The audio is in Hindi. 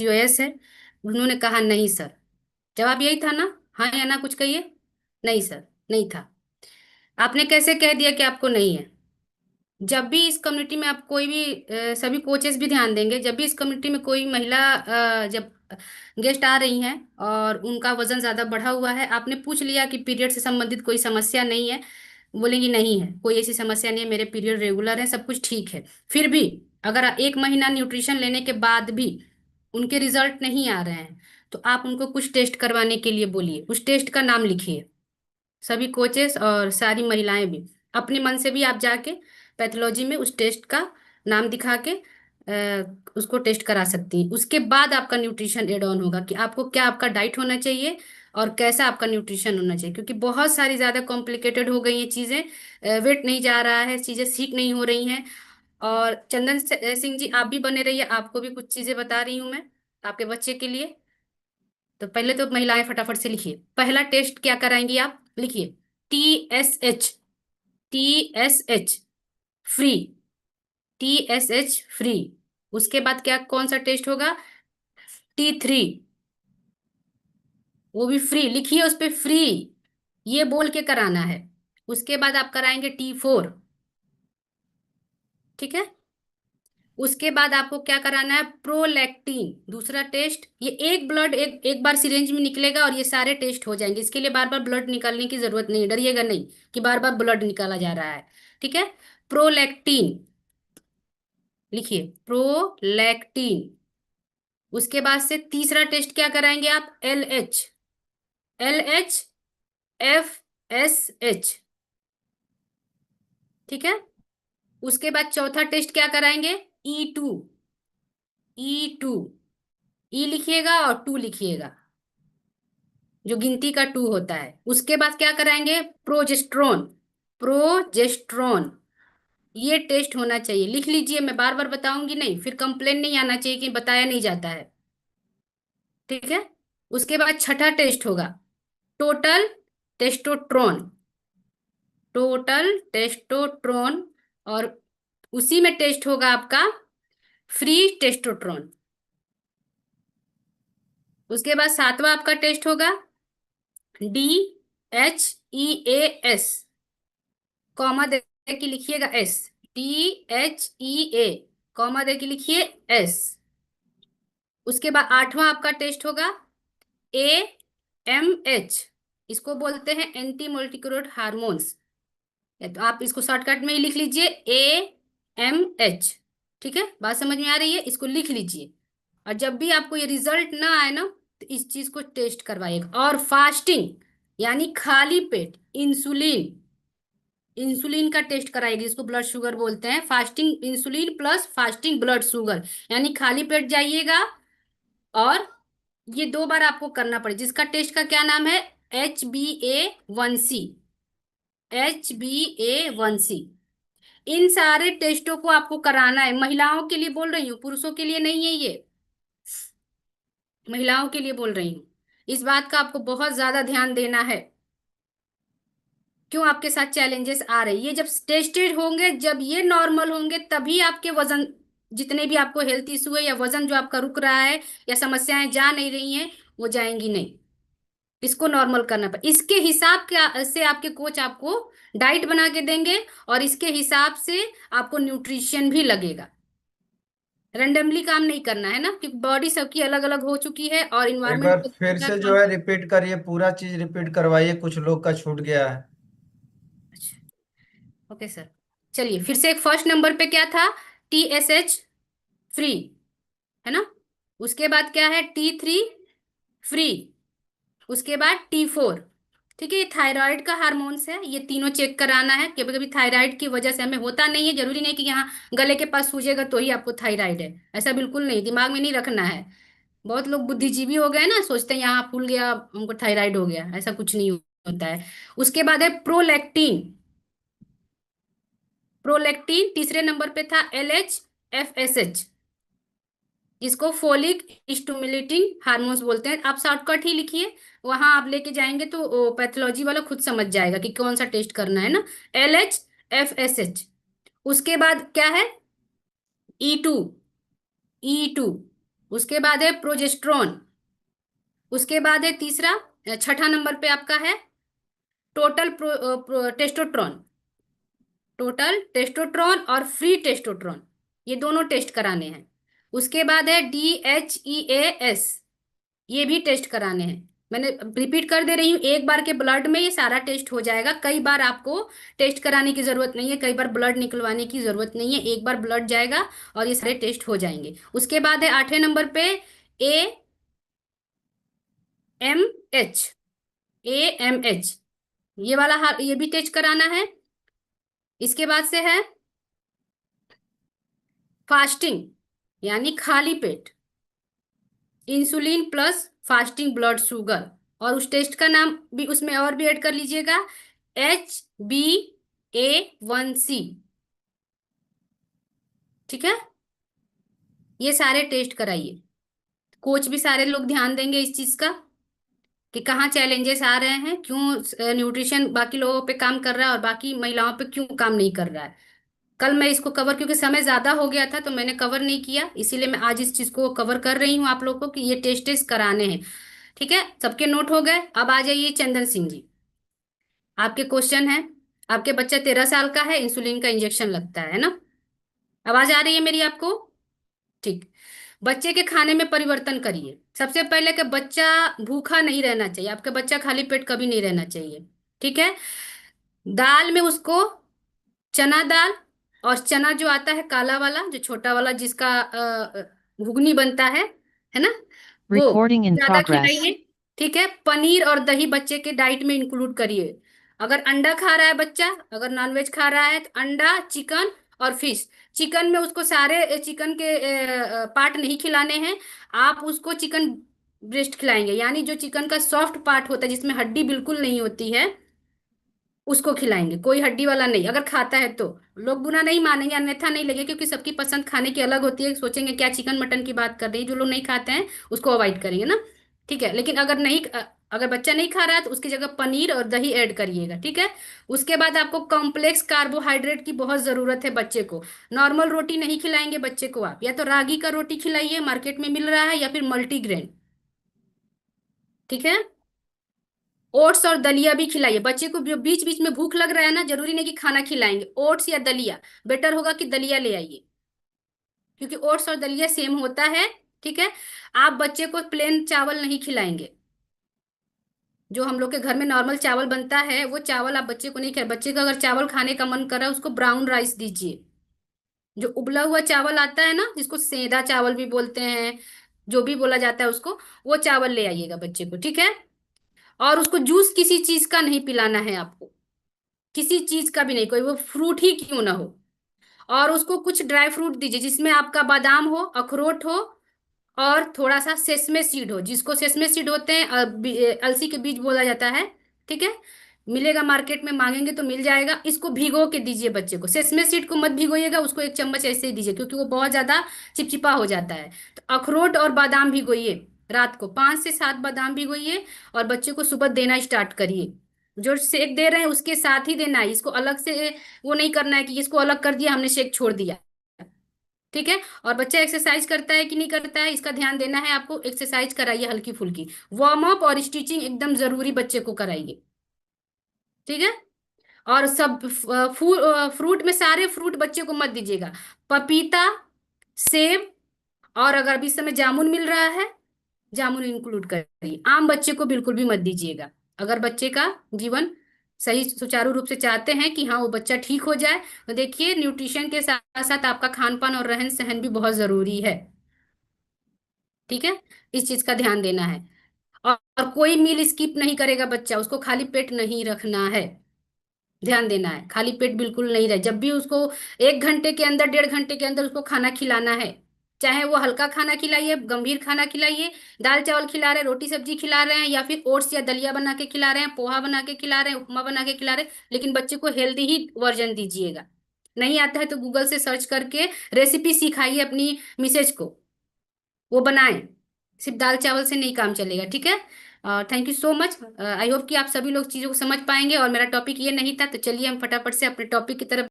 यूएस है। उन्होंने कहा नहीं सर। जवाब यही था ना? हाँ या ना, कुछ कहिए। नहीं सर, नहीं था। आपने कैसे कह दिया कि आपको नहीं है? जब भी इस कम्युनिटी में आप कोई भी सभी कोचेस भी ध्यान देंगे, जब भी इस कम्युनिटी में कोई महिला जब गेस्ट आ रही हैं और उनका वजन ज्यादा बढ़ा हुआ है, आपने पूछ लिया कि पीरियड से संबंधित कोई समस्या नहीं है, बोलेंगी नहीं है, कोई ऐसी समस्या नहीं है, मेरे पीरियड रेगुलर है, सब कुछ ठीक है। फिर भी अगर एक महीना न्यूट्रिशन लेने के बाद भी उनके रिजल्ट नहीं आ रहे हैं, तो आप उनको कुछ टेस्ट करवाने के लिए बोलिए। उस टेस्ट का नाम लिखिए। सभी कोचेस और सारी महिलाएं भी अपने मन से भी आप जाके पैथोलॉजी में उस टेस्ट का नाम दिखा के उसको टेस्ट करा सकती हैं। उसके बाद आपका न्यूट्रिशन एड ऑन होगा कि आपको क्या आपका डाइट होना चाहिए और कैसा आपका न्यूट्रिशन होना चाहिए, क्योंकि बहुत सारी ज़्यादा कॉम्प्लिकेटेड हो गई हैं चीज़ें। वेट नहीं जा रहा है, चीज़ें सीख नहीं हो रही हैं। और चंदन सिंह जी, आप भी बने रहिए, आपको भी कुछ चीज़ें बता रही हूँ मैं आपके बच्चे के लिए। तो पहले तो महिलाएं फटाफट से लिखिए, पहला टेस्ट क्या कराएंगी आप, लिखिए। TSH। TSH free. TSH free. उसके बाद क्या, कौन सा टेस्ट होगा? T3। वो भी फ्री, लिखिए उस पे फ्री, ये बोल के कराना है। उसके बाद आप कराएंगे T4। ठीक है। उसके बाद आपको क्या कराना है? प्रोलैक्टिन, दूसरा टेस्ट। ये एक ब्लड एक एक बार सिरेंज में निकलेगा और ये सारे टेस्ट हो जाएंगे। इसके लिए बार बार ब्लड निकालने की जरूरत नहीं है, डरिएगा नहीं कि बार बार ब्लड निकाला जा रहा है। ठीक है। प्रोलैक्टिन लिखिए, प्रोलैक्टिन। उसके बाद से तीसरा टेस्ट क्या कराएंगे आप? LH। LH FSH। ठीक है। उसके बाद चौथा टेस्ट क्या कराएंगे? E2। E2। ई लिखिएगा और टू लिखिएगा, जो गिनती का टू होता है। उसके बाद क्या कराएंगे? प्रोजेस्ट्रोन। प्रोजेस्ट्रोन। ये टेस्ट होना चाहिए, लिख लीजिए, मैं बार बार बताऊंगी नहीं, फिर कंप्लेन नहीं आना चाहिए कि बताया नहीं जाता है। ठीक है। उसके बाद छठा टेस्ट होगा टोटल टेस्टोट्रॉन। टोटल टेस्टोट्रॉन। और उसी में टेस्ट होगा आपका फ्री टेस्टोट्रॉन। उसके बाद सातवां आपका टेस्ट होगा DHEAS, कॉमा दे के लिखिएगा S। DHEA, कॉमा दे के लिखिए S। उसके बाद आठवां आपका टेस्ट होगा AMH, इसको बोलते हैं एंटी मोल्टिक्रोट हार्मोन्स, तो आप इसको शॉर्टकट में ही लिख लीजिए AMH। ठीक है, बात समझ में आ रही है? इसको लिख लीजिए। और जब भी आपको ये रिजल्ट ना आए ना, तो इस चीज को टेस्ट करवाइएगा। और फास्टिंग यानी खाली पेट इंसुलिन, इंसुलिन का टेस्ट कराइएगा, जिसको ब्लड शुगर बोलते हैं। Fasting insulin plus fasting blood sugar, यानी खाली पेट जाइएगा। और ये 2 बार आपको करना पड़े, जिसका टेस्ट का क्या नाम है? HbA1c। HbA1c। इन सारे टेस्टों को आपको कराना है। महिलाओं के लिए बोल रही हूँ, पुरुषों के लिए नहीं है ये, महिलाओं के लिए बोल रही हूँ। इस बात का आपको बहुत ज्यादा ध्यान देना है। क्यों आपके साथ चैलेंजेस आ रहे हैं? ये जब टेस्टेड होंगे, जब ये नॉर्मल होंगे, तभी आपके वजन, जितने भी आपको हेल्थ इशू है या वजन जो आपका रुक रहा है या समस्याएं जा नहीं रही हैं, वो जाएंगी नहीं। इसको नॉर्मल करना पड़े, इसके हिसाब के से आपके कोच आपको डाइट बना के देंगे और इसके हिसाब से आपको न्यूट्रिशन भी लगेगा। रेंडमली काम नहीं करना है ना, क्योंकि बॉडी सबकी अलग अलग हो चुकी है और एक इन्वायरमेंट बार फिर का से जो काम। है रिपीट करिए, पूरा चीज रिपीट करवाइए, कुछ लोग का छूट गया है। अच्छा, ओके सर। चलिए फिर से, एक फर्स्ट नंबर पे क्या था? TSH फ्री, है ना? उसके बाद क्या है? T3 free. उसके बाद T4। ठीक है, ये थायराइड का हार्मोन्स है, ये तीनों चेक कराना है। कभी कभी थायराइड की वजह से हमें होता नहीं है, जरूरी नहीं कि यहाँ गले के पास सूजेगा तो ही आपको थायराइड है, ऐसा बिल्कुल नहीं, दिमाग में नहीं रखना है। बहुत लोग बुद्धिजीवी हो गए ना, सोचते हैं यहाँ फूल गया हमको थायराइड हो गया, ऐसा कुछ नहीं होता है। उसके बाद है प्रोलैक्टिन। प्रोलैक्टिन तीसरे नंबर पे था। LH FSH, जिसको फोलिक स्टिमुलेटिंग हार्मोन्स बोलते हैं। आप शॉर्टकट ही लिखिए, वहां आप लेके जाएंगे तो पैथोलॉजी वाला खुद समझ जाएगा कि कौन सा टेस्ट करना है ना। LH FSH। उसके बाद क्या है? E2। E2 उसके बाद है प्रोजेस्ट्रॉन। उसके बाद है तीसरा, छठा नंबर पे आपका है टोटल टेस्टोट्रॉन। टोटल टेस्टोट्रॉन और फ्री टेस्टोट्रॉन, ये दोनों टेस्ट कराने हैं। उसके बाद है DHEAS, ये भी टेस्ट कराने हैं। मैंने रिपीट कर दे रही हूँ, एक बार के ब्लड में ये सारा टेस्ट हो जाएगा, कई बार आपको टेस्ट कराने की जरूरत नहीं है, कई बार ब्लड निकलवाने की जरूरत नहीं है, एक बार ब्लड जाएगा और ये सारे टेस्ट हो जाएंगे। उसके बाद है आठवें नंबर पे AMH। AMH, ये वाला ये भी टेस्ट कराना है। इसके बाद से है फास्टिंग, यानी खाली पेट, insulin plus fasting blood sugar. और उस टेस्ट का नाम भी उसमें और भी ऐड कर लीजिएगा, HbA1c। ठीक है, ये सारे टेस्ट कराइए। कोच भी सारे लोग ध्यान देंगे इस चीज का कि कहाँ चैलेंजेस आ रहे हैं, क्यों न्यूट्रिशन बाकी लोगों पे काम कर रहा है और बाकी महिलाओं पे क्यों काम नहीं कर रहा है। कल मैं इसको कवर, क्योंकि समय ज्यादा हो गया था तो मैंने कवर नहीं किया, इसीलिए मैं आज इस चीज को कवर कर रही हूँ आप लोगों को कि ये टेस्ट टेस्ट कराने हैं। ठीक है, सबके नोट हो गए। अब आ जाइए चंदन सिंह जी, आपके क्वेश्चन है। आपके बच्चा 13 साल का है, इंसुलिन का इंजेक्शन लगता है ना? आवाज आ रही है मेरी आपको? ठीक। बच्चे के खाने में परिवर्तन करिए। सबसे पहले कि बच्चा भूखा नहीं रहना चाहिए, आपका बच्चा खाली पेट कभी नहीं रहना चाहिए। ठीक है, दाल में उसको चना दाल, और चना जो आता है काला वाला, जो छोटा वाला जिसका घुगनी बनता है ना, वो Recording in ज्यादा progress. खिलाइए। ठीक है, पनीर और दही बच्चे के डाइट में इंक्लूड करिए। अगर अंडा खा रहा है बच्चा, अगर नॉनवेज खा रहा है तो अंडा, चिकन और फिश। चिकन में उसको सारे चिकन के पार्ट नहीं खिलाने हैं, आप उसको चिकन ब्रेस्ट खिलाएंगे, यानी जो चिकन का सॉफ्ट पार्ट होता है जिसमें हड्डी बिल्कुल नहीं होती है, उसको खिलाएंगे, कोई हड्डी वाला नहीं, अगर खाता है तो। लोग बुरा नहीं मानेंगे, अन्यथा नहीं लगे, क्योंकि सबकी पसंद खाने की अलग होती है, सोचेंगे क्या चिकन मटन की बात कर रही है, जो लोग नहीं खाते हैं उसको अवॉइड करेंगे ना। ठीक है, लेकिन अगर नहीं, अगर बच्चा नहीं खा रहा है तो उसकी जगह पनीर और दही ऐड करिएगा। ठीक है, उसके बाद आपको कॉम्प्लेक्स कार्बोहाइड्रेट की बहुत जरूरत है बच्चे को। नॉर्मल रोटी नहीं खिलाएंगे बच्चे को आप, या तो रागी का रोटी खिलाइए, मार्केट में मिल रहा है, या फिर मल्टीग्रेन। ठीक है, ओट्स और दलिया भी खिलाइए बच्चे को। बीच बीच में भूख लग रहा है ना, जरूरी नहीं कि खाना खिलाएंगे, ओट्स या दलिया, बेटर होगा कि दलिया ले आइए, क्योंकि ओट्स और दलिया सेम होता है। ठीक है, आप बच्चे को प्लेन चावल नहीं खिलाएंगे, जो हम लोग के घर में नॉर्मल चावल बनता है वो चावल आप बच्चे को नहीं खिलाए। बच्चे को अगर चावल खाने का मन कर रहा है उसको ब्राउन राइस दीजिए, जो उबला हुआ चावल आता है ना, जिसको सेंधा चावल भी बोलते हैं, जो भी बोला जाता है उसको, वो चावल ले आइएगा बच्चे को। ठीक है, और उसको जूस किसी चीज का नहीं पिलाना है आपको, किसी चीज का भी नहीं, कोई वो फ्रूट ही क्यों ना हो। और उसको कुछ ड्राई फ्रूट दीजिए जिसमें आपका बादाम हो, अखरोट हो, और थोड़ा सा सेसमे सीड हो, जिसको सेसमे सीड होते हैं अलसी के बीज बोला जाता है। ठीक है, मिलेगा मार्केट में, मांगेंगे तो मिल जाएगा। इसको भिगो के दीजिए बच्चे को। सेसमे सीड को मत भिगोइएगा, उसको एक चम्मच ऐसे ही दीजिए, क्योंकि वो बहुत ज्यादा चिपचिपा हो जाता है। तो अखरोट और बादाम भिगोइए, रात को 5 से 7 बादाम भिगोइए, और बच्चे को सुबह देना स्टार्ट करिए। जो शेक दे रहे हैं उसके साथ ही देना है, इसको अलग से वो नहीं करना है कि इसको अलग कर दिया हमने शेक छोड़ दिया। ठीक है, और बच्चा एक्सरसाइज करता है कि नहीं करता है, इसका ध्यान देना है आपको। एक्सरसाइज कराइए हल्की फुल्की, वार्म अप और स्टिचिंग एकदम जरूरी बच्चे को कराइए। ठीक है, और सब फ्रूट में सारे फ्रूट बच्चे को मत दीजिएगा, पपीता, सेब, और अगर अभी इस समय जामुन मिल रहा है, जामुन इंक्लूड करिए। आम बच्चे को बिल्कुल भी मत दीजिएगा। अगर बच्चे का जीवन सही सुचारू रूप से चाहते हैं कि हाँ वो बच्चा ठीक हो जाए, तो देखिए न्यूट्रिशन के साथ साथ आपका खान पान और रहन सहन भी बहुत जरूरी है। ठीक है, इस चीज का ध्यान देना है। और कोई मील स्किप नहीं करेगा बच्चा, उसको खाली पेट नहीं रखना है, ध्यान देना है, खाली पेट बिल्कुल नहीं रहे। जब भी उसको 1 घंटे के अंदर, 1.5 घंटे के अंदर उसको खाना खिलाना है, चाहे वो हल्का खाना खिलाइए, गंभीर खाना खिलाइए, दाल चावल खिला रहे हैं, रोटी सब्जी खिला रहे हैं, या फिर ओट्स या दलिया बना के खिला रहे हैं, पोहा बना के खिला रहे हैं, उपमा बना के खिला रहे हैं, लेकिन बच्चे को हेल्दी ही वर्जन दीजिएगा। नहीं आता है तो गूगल से सर्च करके रेसिपी सिखाइए अपनी मिसेज को, वो बनाएं। सिर्फ दाल चावल से नहीं काम चलेगा। ठीक है, thank you so much. I hope कि आप सभी लोग चीज़ों को समझ पाएंगे, और मेरा टॉपिक ये नहीं था, तो चलिए हम फटाफट से अपने टॉपिक की तरफ